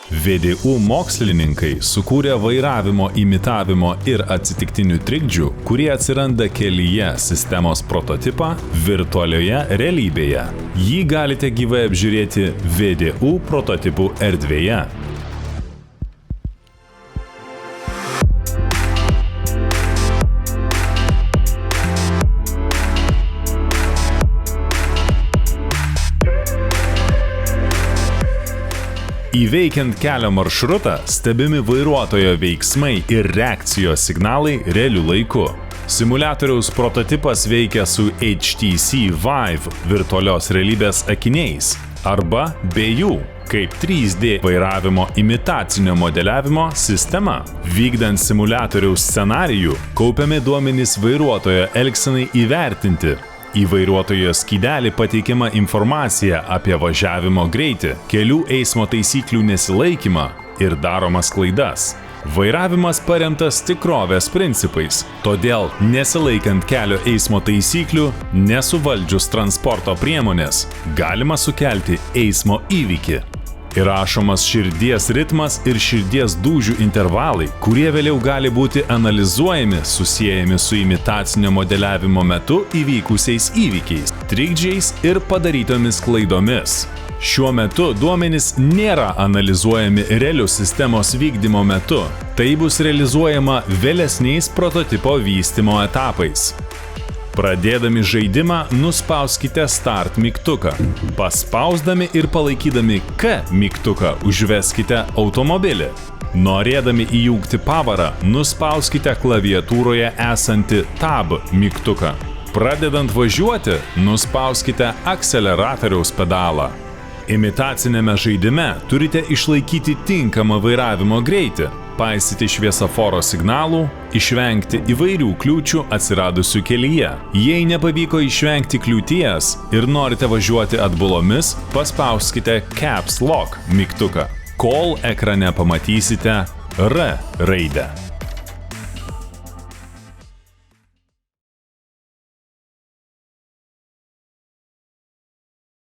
VDU mokslininkai sukūrė vairavimo imitavimo ir atsitiktinių trikdžių, kurie atsiranda kelyje sistemos prototipą virtualioje realybėje. Jį galite gyvai apžiūrėti VDU prototipų erdvėje. Įveikiant kelio maršrutą, stebimi vairuotojo veiksmai ir reakcijos signalai realiu laiku. Simuliatoriaus prototipas veikia su HTC Vive virtualios realybės akiniais arba be jų, kaip 3D vairavimo imitacinio modeliavimo sistema. Vykdant simuliatoriaus scenarijų, kaupiami duomenys vairuotojo elgsenai įvertinti. Į vairuotojo skydelį pateikiama informacija apie važiavimo greitį, kelių eismo taisyklių nesilaikymą ir daromas klaidas. Vairavimas paremtas tikrovės principais, todėl nesilaikant kelio eismo taisyklių, nesuvaldžius transporto priemonės, galima sukelti eismo įvykį. Įrašomas širdies ritmas ir širdies dūžių intervalai, kurie vėliau gali būti analizuojami, susiejami su imitacinio modeliavimo metu įvykusiais įvykiais, trikdžiais ir padarytomis klaidomis. Šiuo metu duomenys nėra analizuojami realiu sistemos vykdymo metu. Tai bus realizuojama vėlesniais prototipo vystymo etapais. Pradėdami žaidimą, nuspauskite Start mygtuką. Paspausdami ir palaikydami K mygtuką užveskite automobilį. Norėdami įjungti pavarą, nuspauskite klaviatūroje esantį Tab mygtuką. Pradedant važiuoti, nuspauskite akseleratoriaus pedalą. Imitacinėme žaidime turite išlaikyti tinkamą vairavimo greitį, paisyti šviesoforo signalų, išvengti įvairių kliūčių atsiradusių kelyje. Jei nepavyko išvengti kliūties ir norite važiuoti atbulomis, paspauskite Caps Lock mygtuką, kol ekrane pamatysite R raidę.